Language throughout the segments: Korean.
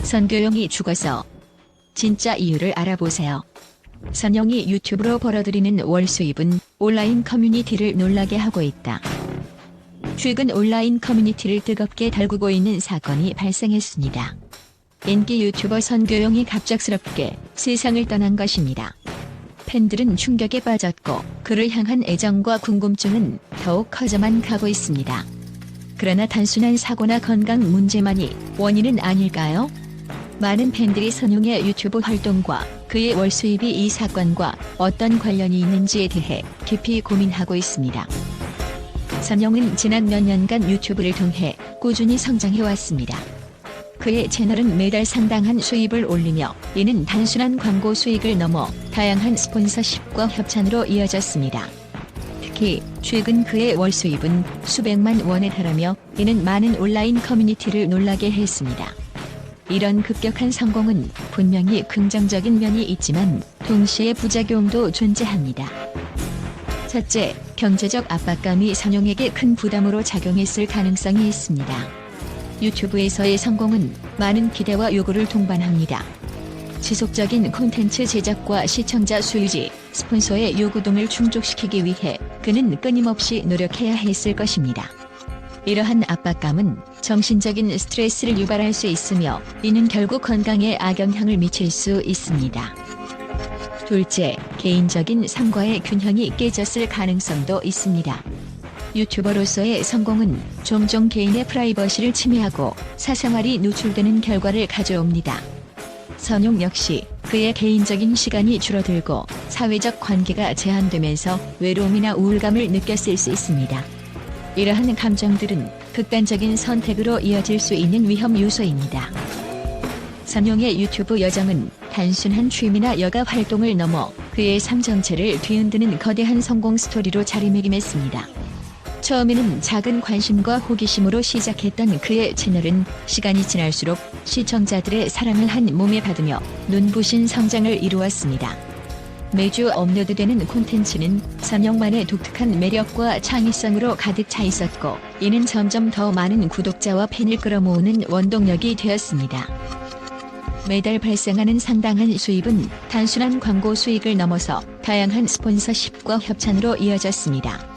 선교용이 죽어서. 진짜 이유를 알아보세요. 선용이 유튜브로 벌어들이는 월 수입은 온라인 커뮤니티를 놀라게 하고 있다. 최근 온라인 커뮤니티를 뜨겁게 달구고 있는 사건이 발생했습니다. 인기 유튜버 선교용이 갑작스럽게 세상을 떠난 것입니다. 팬들은 충격에 빠졌고 그를 향한 애정과 궁금증은 더욱 커져만 가고 있습니다. 그러나 단순한 사고나 건강 문제만이 원인은 아닐까요? 많은 팬들이 선용의 유튜브 활동과 그의 월 수입이 이 사건과 어떤 관련이 있는지에 대해 깊이 고민하고 있습니다. 선용은 지난 몇 년간 유튜브를 통해 꾸준히 성장해왔습니다. 그의 채널은 매달 상당한 수입을 올리며 이는 단순한 광고 수익을 넘어 다양한 스폰서십과 협찬으로 이어졌습니다. 특히 최근 그의 월 수입은 수백만 원에 달하며 이는 많은 온라인 커뮤니티를 놀라게 했습니다. 이런 급격한 성공은 분명히 긍정적인 면이 있지만 동시에 부작용도 존재합니다. 첫째, 경제적 압박감이 선용에게 큰 부담으로 작용했을 가능성이 있습니다. 유튜브에서의 성공은 많은 기대와 요구를 동반합니다. 지속적인 콘텐츠 제작과 시청자 수 유지, 스폰서의 요구 등을 충족시키기 위해 그는 끊임없이 노력해야 했을 것입니다. 이러한 압박감은 정신적인 스트레스를 유발할 수 있으며 이는 결국 건강에 악영향을 미칠 수 있습니다. 둘째, 개인적인 삶과의 균형이 깨졌을 가능성도 있습니다. 유튜버로서의 성공은 종종 개인의 프라이버시를 침해하고 사생활이 노출되는 결과를 가져옵니다. 선용 역시 그의 개인적인 시간이 줄어들고 사회적 관계가 제한되면서 외로움이나 우울감을 느꼈을 수 있습니다. 이러한 감정들은 극단적인 선택으로 이어질 수 있는 위험 요소입니다. 선용의 유튜브 여정은 단순한 취미나 여가 활동을 넘어 그의 삶 전체를 뒤흔드는 거대한 성공 스토리로 자리매김했습니다. 처음에는 작은 관심과 호기심으로 시작했던 그의 채널은 시간이 지날수록 시청자들의 사랑을 한 몸에 받으며 눈부신 성장을 이루었습니다. 매주 업로드되는 콘텐츠는 선용만의 독특한 매력과 창의성으로 가득 차 있었고 이는 점점 더 많은 구독자와 팬을 끌어모으는 원동력이 되었습니다. 매달 발생하는 상당한 수입은 단순한 광고 수익을 넘어서 다양한 스폰서십과 협찬으로 이어졌습니다.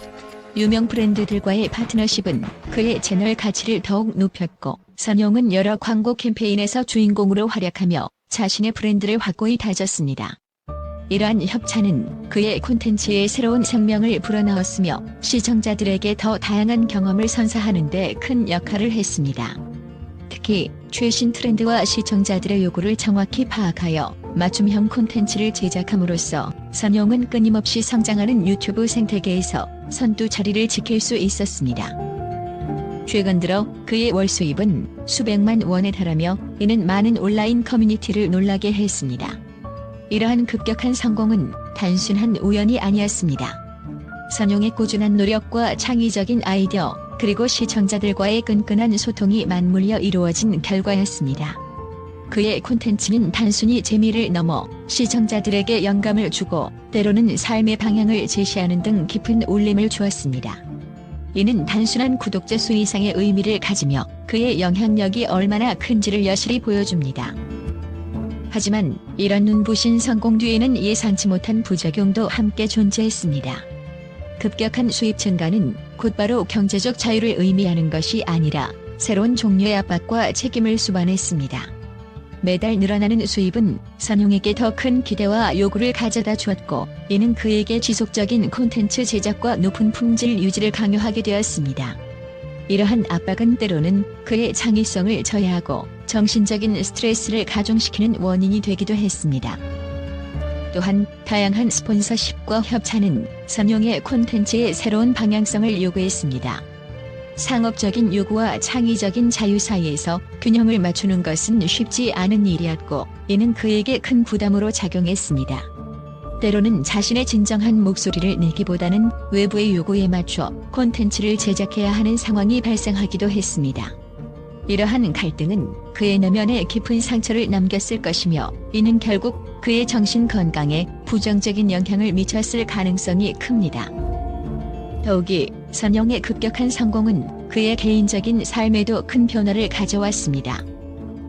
유명 브랜드들과의 파트너십은 그의 채널 가치를 더욱 높였고 선용은 여러 광고 캠페인에서 주인공으로 활약하며 자신의 브랜드를 확고히 다졌습니다. 이러한 협찬은 그의 콘텐츠에 새로운 생명을 불어넣었으며 시청자들에게 더 다양한 경험을 선사하는 데 큰 역할을 했습니다. 특히 최신 트렌드와 시청자들의 요구를 정확히 파악하여 맞춤형 콘텐츠를 제작함으로써 선용은 끊임없이 성장하는 유튜브 생태계에서 선두 자리를 지킬 수 있었습니다. 최근 들어 그의 월 수입은 수백만 원에 달하며 이는 많은 온라인 커뮤니티를 놀라게 했습니다. 이러한 급격한 성공은 단순한 우연이 아니었습니다. 선용의 꾸준한 노력과 창의적인 아이디어, 그리고 시청자들과의 끈끈한 소통이 맞물려 이루어진 결과였습니다. 그의 콘텐츠는 단순히 재미를 넘어 시청자들에게 영감을 주고 때로는 삶의 방향을 제시하는 등 깊은 울림을 주었습니다. 이는 단순한 구독자 수 이상의 의미를 가지며 그의 영향력이 얼마나 큰지를 여실히 보여줍니다. 하지만 이런 눈부신 성공 뒤에는 예상치 못한 부작용도 함께 존재했습니다. 급격한 수입 증가는 곧바로 경제적 자유를 의미하는 것이 아니라 새로운 종류의 압박과 책임을 수반했습니다. 매달 늘어나는 수입은 선용에게 더 큰 기대와 요구를 가져다 주었고 이는 그에게 지속적인 콘텐츠 제작과 높은 품질 유지를 강요하게 되었습니다. 이러한 압박은 때로는 그의 창의성을 저해하고 정신적인 스트레스를 가중시키는 원인이 되기도 했습니다. 또한 다양한 스폰서십과 협찬은 선용의 콘텐츠의 새로운 방향성을 요구했습니다. 상업적인 요구와 창의적인 자유 사이에서 균형을 맞추는 것은 쉽지 않은 일이었고 이는 그에게 큰 부담으로 작용했습니다. 때로는 자신의 진정한 목소리를 내기보다는 외부의 요구에 맞춰 콘텐츠를 제작해야 하는 상황이 발생하기도 했습니다. 이러한 갈등은 그의 내면에 깊은 상처를 남겼을 것이며 이는 결국 그의 정신 건강에 부정적인 영향을 미쳤을 가능성이 큽니다. 더욱이 선용의 급격한 성공은 그의 개인적인 삶에도 큰 변화를 가져왔습니다.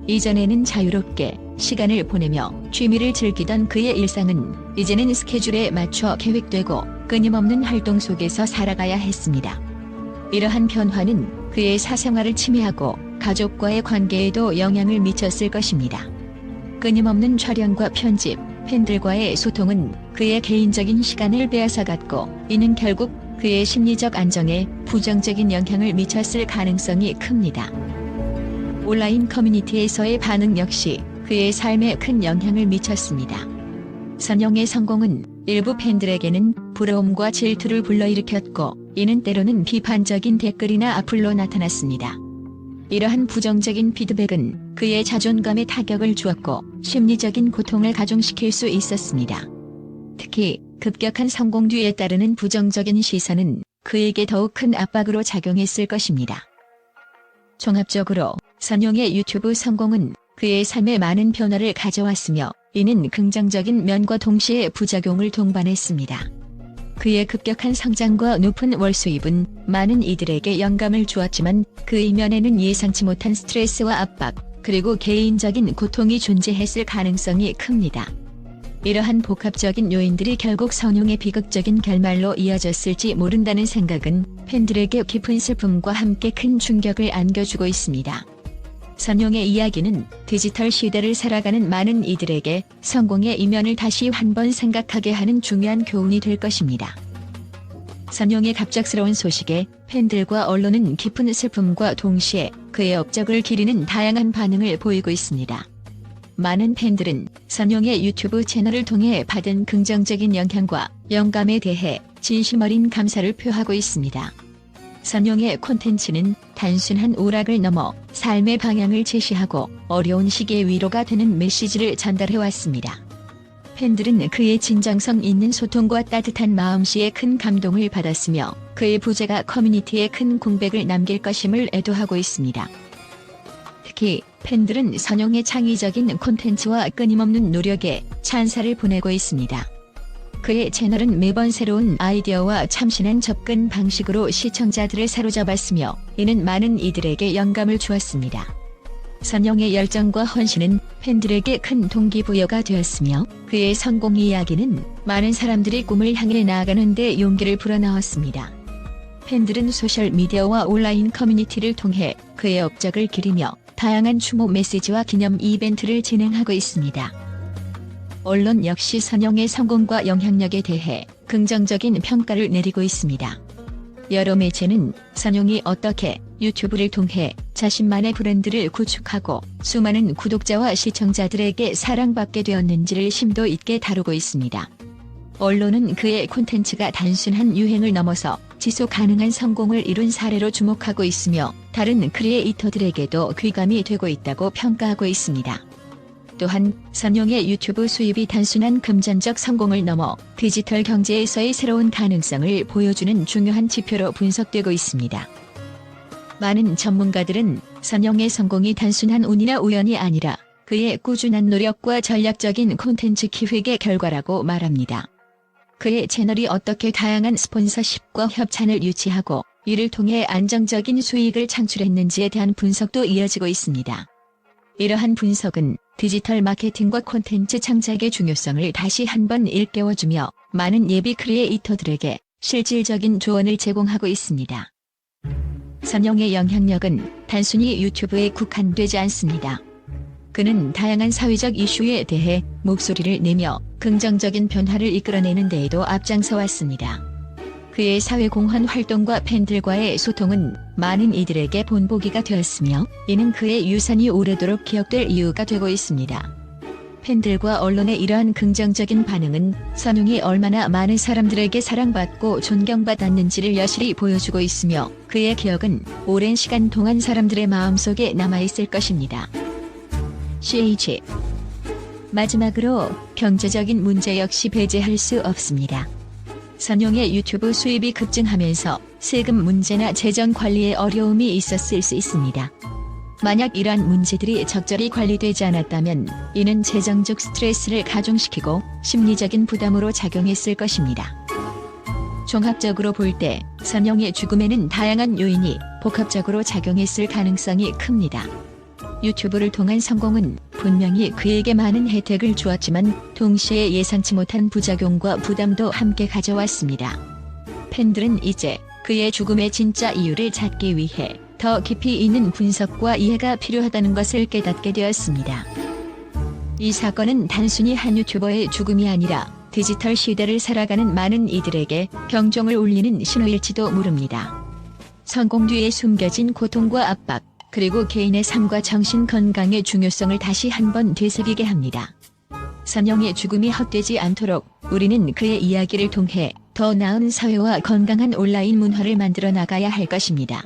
이전에는 자유롭게 시간을 보내며 취미를 즐기던 그의 일상은 이제는 스케줄에 맞춰 계획되고 끊임없는 활동 속에서 살아가야 했습니다. 이러한 변화는 그의 사생활을 침해하고 가족과의 관계에도 영향을 미쳤을 것입니다. 끊임없는 촬영과 편집, 팬들과의 소통은 그의 개인적인 시간을 빼앗아갔고, 이는 결국 그의 심리적 안정에 부정적인 영향을 미쳤을 가능성이 큽니다. 온라인 커뮤니티에서의 반응 역시 그의 삶에 큰 영향을 미쳤습니다. 선영의 성공은 일부 팬들에게는 부러움과 질투를 불러일으켰고, 이는 때로는 비판적인 댓글이나 악플로 나타났습니다. 이러한 부정적인 피드백은 그의 자존감에 타격을 주었고 심리적인 고통을 가중시킬 수 있었습니다. 특히 급격한 성공 뒤에 따르는 부정적인 시선은 그에게 더욱 큰 압박으로 작용했을 것입니다. 종합적으로 선영의 유튜브 성공은 그의 삶에 많은 변화를 가져왔으며, 이는 긍정적인 면과 동시에 부작용을 동반했습니다. 그의 급격한 성장과 높은 월 수입은 많은 이들에게 영감을 주었지만, 그 이면에는 예상치 못한 스트레스와 압박, 그리고 개인적인 고통이 존재했을 가능성이 큽니다. 이러한 복합적인 요인들이 결국 선영의 비극적인 결말로 이어졌을지 모른다는 생각은 팬들에게 깊은 슬픔과 함께 큰 충격을 안겨주고 있습니다. 선영의 이야기는 디지털 시대를 살아가는 많은 이들에게 성공의 이면을 다시 한번 생각하게 하는 중요한 교훈이 될 것입니다. 선영의 갑작스러운 소식에 팬들과 언론은 깊은 슬픔과 동시에 그의 업적을 기리는 다양한 반응을 보이고 있습니다. 많은 팬들은 선영의 유튜브 채널을 통해 받은 긍정적인 영향과 영감에 대해 진심 어린 감사를 표하고 있습니다. 선영의 콘텐츠는 단순한 오락을 넘어 삶의 방향을 제시하고 어려운 시기에 위로가 되는 메시지를 전달해왔습니다. 팬들은 그의 진정성 있는 소통과 따뜻한 마음씨에 큰 감동을 받았으며, 그의 부재가 커뮤니티에 큰 공백을 남길 것임을 애도하고 있습니다. 특히 팬들은 선영의 창의적인 콘텐츠와 끊임없는 노력에 찬사를 보내고 있습니다. 그의 채널은 매번 새로운 아이디어와 참신한 접근 방식으로 시청자들을 사로잡았으며, 이는 많은 이들에게 영감을 주었습니다. 선영의 열정과 헌신은 팬들에게 큰 동기부여가 되었으며, 그의 성공 이야기는 많은 사람들이 꿈을 향해 나아가는 데 용기를 불어넣었습니다. 팬들은 소셜미디어와 온라인 커뮤니티를 통해 그의 업적을 기리며 다양한 추모 메시지와 기념 이벤트를 진행하고 있습니다. 언론 역시 선영의 성공과 영향력에 대해 긍정적인 평가를 내리고 있습니다. 여러 매체는 선영이 어떻게 유튜브를 통해 자신만의 브랜드를 구축하고 수많은 구독자와 시청자들에게 사랑받게 되었는지를 심도 있게 다루고 있습니다. 언론은 그의 콘텐츠가 단순한 유행을 넘어서 지속 가능한 성공을 이룬 사례로 주목하고 있으며, 다른 크리에이터들에게도 귀감이 되고 있다고 평가하고 있습니다. 또한 선영의 유튜브 수입이 단순한 금전적 성공을 넘어 디지털 경제에서의 새로운 가능성을 보여주는 중요한 지표로 분석되고 있습니다. 많은 전문가들은 선영의 성공이 단순한 운이나 우연이 아니라 그의 꾸준한 노력과 전략적인 콘텐츠 기획의 결과라고 말합니다. 그의 채널이 어떻게 다양한 스폰서십과 협찬을 유치하고 이를 통해 안정적인 수익을 창출했는지에 대한 분석도 이어지고 있습니다. 이러한 분석은 디지털 마케팅과 콘텐츠 창작의 중요성을 다시 한번 일깨워주며 많은 예비 크리에이터들에게 실질적인 조언을 제공하고 있습니다. 선영의 영향력은 단순히 유튜브에 국한되지 않습니다. 그는 다양한 사회적 이슈에 대해 목소리를 내며 긍정적인 변화를 이끌어내는 데에도 앞장서 왔습니다. 그의 사회공헌 활동과 팬들과의 소통은 많은 이들에게 본보기가 되었으며, 이는 그의 유산이 오래도록 기억될 이유가 되고 있습니다. 팬들과 언론의 이러한 긍정적인 반응은 선영이 얼마나 많은 사람들에게 사랑받고 존경받았는지를 여실히 보여주고 있으며, 그의 기억은 오랜 시간 동안 사람들의 마음속에 남아있을 것입니다. CH 마지막으로 경제적인 문제 역시 배제할 수 없습니다. 선영의 유튜브 수입이 급증하면서 세금 문제나 재정 관리에 어려움이 있었을 수 있습니다. 만약 이러한 문제들이 적절히 관리되지 않았다면 이는 재정적 스트레스를 가중시키고 심리적인 부담으로 작용했을 것입니다. 종합적으로 볼 때 선영의 죽음에는 다양한 요인이 복합적으로 작용했을 가능성이 큽니다. 유튜브를 통한 성공은 분명히 그에게 많은 혜택을 주었지만 동시에 예상치 못한 부작용과 부담도 함께 가져왔습니다. 팬들은 이제 그의 죽음의 진짜 이유를 찾기 위해 더 깊이 있는 분석과 이해가 필요하다는 것을 깨닫게 되었습니다. 이 사건은 단순히 한 유튜버의 죽음이 아니라 디지털 시대를 살아가는 많은 이들에게 경종을 울리는 신호일지도 모릅니다. 성공 뒤에 숨겨진 고통과 압박, 그리고 개인의 삶과 정신 건강의 중요성을 다시 한번 되새기게 합니다. 선영의 죽음이 헛되지 않도록 우리는 그의 이야기를 통해 더 나은 사회와 건강한 온라인 문화를 만들어 나가야 할 것입니다.